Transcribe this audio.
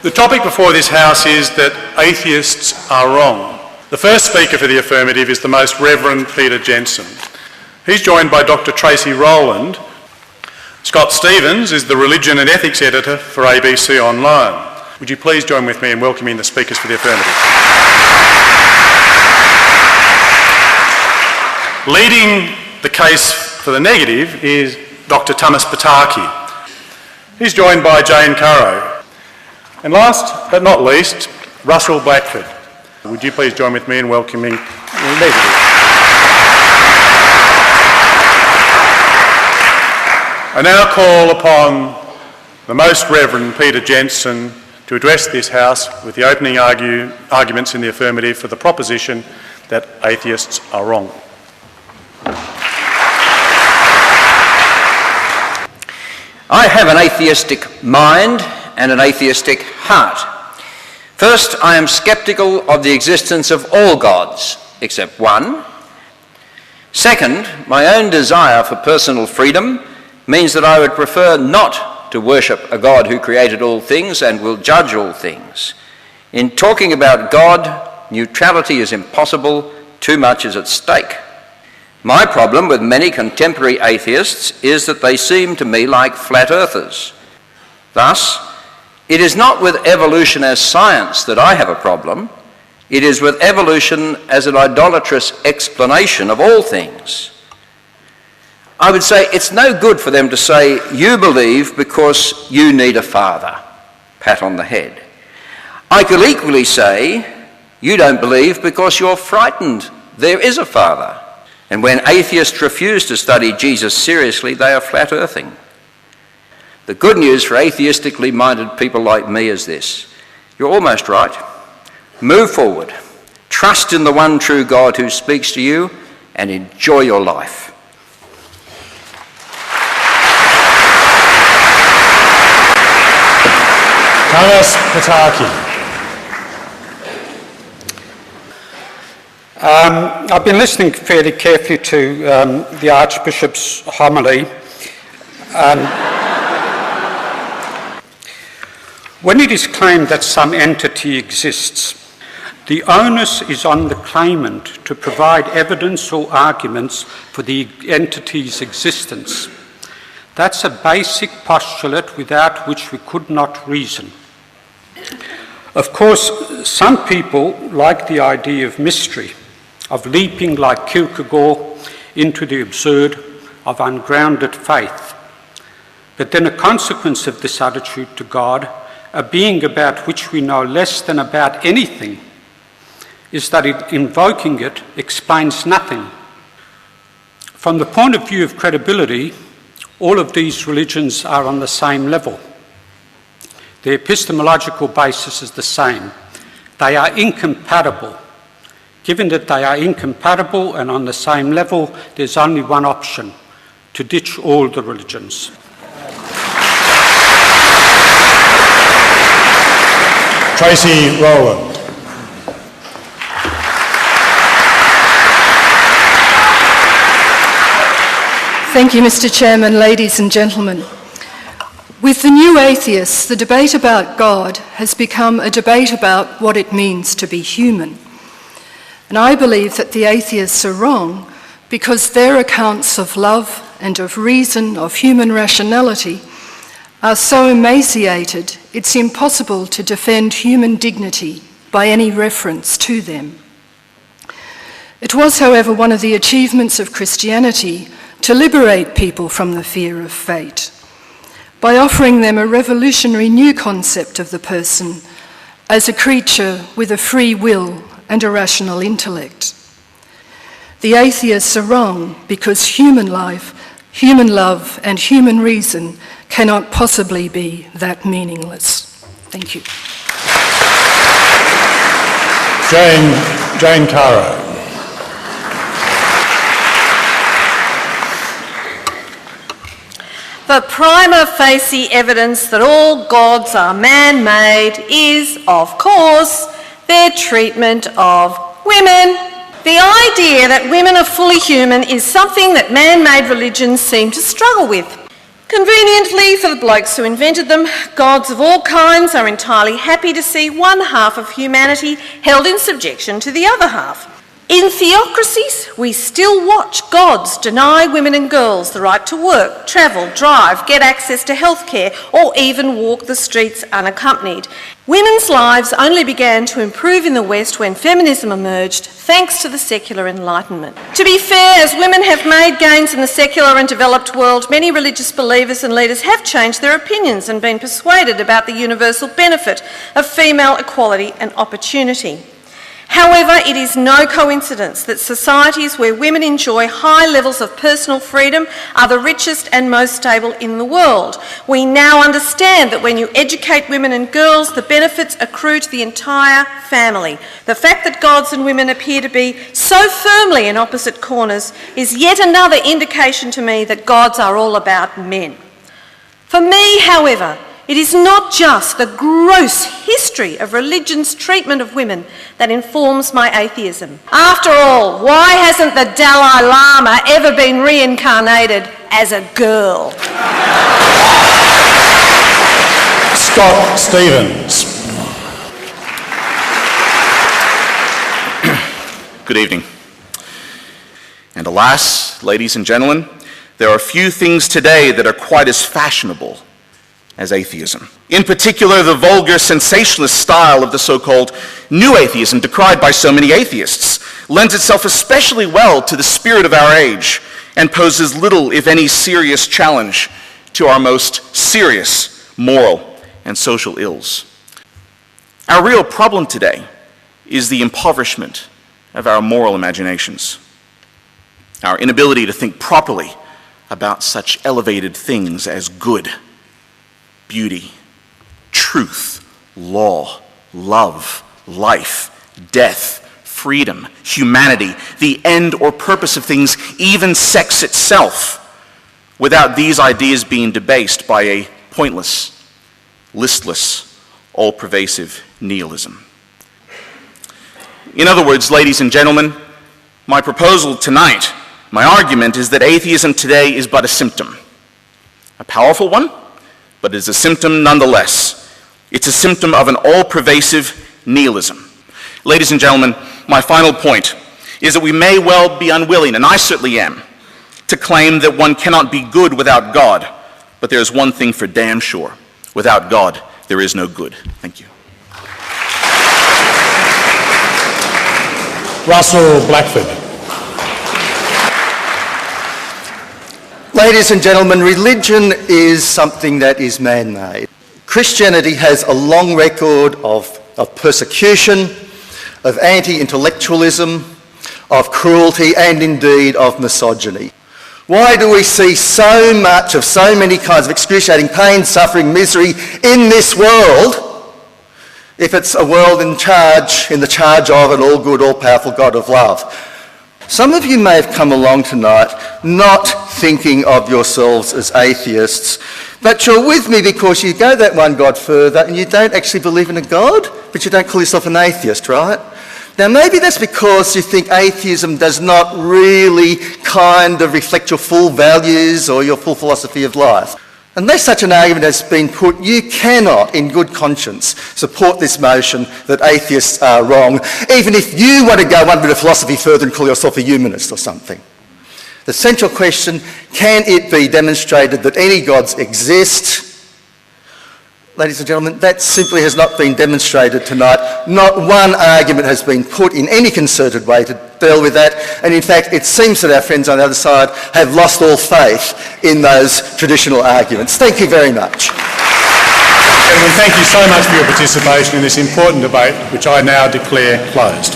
The topic before this House is that atheists are wrong. The first speaker for the affirmative is the Most Reverend Peter Jensen. He's joined by Dr. Tracy Rowland. Scott Stevens is the Religion and Ethics Editor for ABC Online. Would you please join with me in welcoming the speakers for the affirmative? Leading the case for the negative is Dr. Thomas Pataki. He's joined by Jane Currow. And last but not least, Russell Blackford. Would you please join with me in welcoming the negative? I now call upon the Most Reverend Peter Jensen to address this House with the opening arguments in the affirmative for the proposition that atheists are wrong. I have an atheistic mind and an atheistic heart. First, I am sceptical of the existence of all gods except one. Second, my own desire for personal freedom means that I would prefer not to worship a God who created all things and will judge all things. In talking about God, neutrality is impossible, too much is at stake. My problem with many contemporary atheists is that they seem to me like flat earthers. Thus, it is not with evolution as science that I have a problem, it is with evolution as an idolatrous explanation of all things. I would say it's no good for them to say, you believe because you need a father, pat on the head. I could equally say, you don't believe because you're frightened there is a father. And when atheists refuse to study Jesus seriously, they are flat earthing. The good news for atheistically minded people like me is this. You're almost right. Move forward. Trust in the one true God who speaks to you and enjoy your life. Thomas Pataki. I've been listening fairly carefully to the Archbishop's homily. When it is claimed that some entity exists, the onus is on the claimant to provide evidence or arguments for the entity's existence. That's a basic postulate without which we could not reason. Of course, some people like the idea of mystery, of leaping like Kierkegaard into the absurd of ungrounded faith. But then a consequence of this attitude to God, a being about which we know less than about anything, is that invoking it explains nothing. From the point of view of credibility, all of these religions are on the same level. The epistemological basis is the same. They are incompatible. Given that they are incompatible and on the same level, there's only one option: to ditch all the religions. Tracy Rowland. Thank you, Mr. Chairman, ladies and gentlemen. With the new atheists, the debate about God has become a debate about what it means to be human. And I believe that the atheists are wrong because their accounts of love and of reason, of human rationality, are so emaciated it's impossible to defend human dignity by any reference to them. It was, however, one of the achievements of Christianity to liberate people from the fear of fate, by offering them a revolutionary new concept of the person as a creature with a free will and a rational intellect. The atheists are wrong because human life, human love, and human reason cannot possibly be that meaningless. Thank you. Jane Currow. The prima facie evidence that all gods are man-made is, of course, their treatment of women. The idea that women are fully human is something that man-made religions seem to struggle with. Convenient Fortunately for the blokes who invented them, gods of all kinds are entirely happy to see one half of humanity held in subjection to the other half. In theocracies, we still watch gods deny women and girls the right to work, travel, drive, get access to healthcare, or even walk the streets unaccompanied. Women's lives only began to improve in the West when feminism emerged, thanks to the secular Enlightenment. To be fair, as women have made gains in the secular and developed world, many religious believers and leaders have changed their opinions and been persuaded about the universal benefit of female equality and opportunity. However, it is no coincidence that societies where women enjoy high levels of personal freedom are the richest and most stable in the world. We now understand that when you educate women and girls, the benefits accrue to the entire family. The fact that gods and women appear to be so firmly in opposite corners is yet another indication to me that gods are all about men. For me, however, it is not just the gross history of religion's treatment of women that informs my atheism. After all, why hasn't the Dalai Lama ever been reincarnated as a girl? Scott Stevens. Good evening. And alas, ladies and gentlemen, there are few things today that are quite as fashionable as atheism. In particular, the vulgar sensationalist style of the so-called new atheism decried by so many atheists lends itself especially well to the spirit of our age and poses little, if any, serious challenge to our most serious moral and social ills. Our real problem today is the impoverishment of our moral imaginations, our inability to think properly about such elevated things as good, beauty, truth, law, love, life, death, freedom, humanity, the end or purpose of things, even sex itself, without these ideas being debased by a pointless, listless, all-pervasive nihilism. In other words, ladies and gentlemen, my proposal tonight, my argument is that atheism today is but a symptom, a powerful one, but it is a symptom nonetheless. It's a symptom of an all-pervasive nihilism. Ladies and gentlemen, my final point is that we may well be unwilling, and I certainly am, to claim that one cannot be good without God, but there is one thing for damn sure. Without God, there is no good. Thank you. Russell Blackford. Ladies and gentlemen, religion is something that is man-made. Christianity has a long record of persecution, of anti-intellectualism, of cruelty, and indeed of misogyny. Why do we see so much of so many kinds of excruciating pain, suffering, misery in this world if it's a world in the charge of an all-good, all-powerful God of love? Some of you may have come along tonight not thinking of yourselves as atheists, but you're with me because you go that one God further and you don't actually believe in a God, but you don't call yourself an atheist, right? Now maybe that's because you think atheism does not really kind of reflect your full values or your full philosophy of life. Unless such an argument has been put, you cannot, in good conscience, support this motion that atheists are wrong, even if you want to go one bit of philosophy further and call yourself a humanist or something. The central question, can it be demonstrated that any gods exist? Ladies and gentlemen, that simply has not been demonstrated tonight. Not one argument has been put in any concerted way to deal with that. And in fact, it seems that our friends on the other side have lost all faith in those traditional arguments. Thank you very much. Gentlemen, thank you so much for your participation in this important debate, which I now declare closed.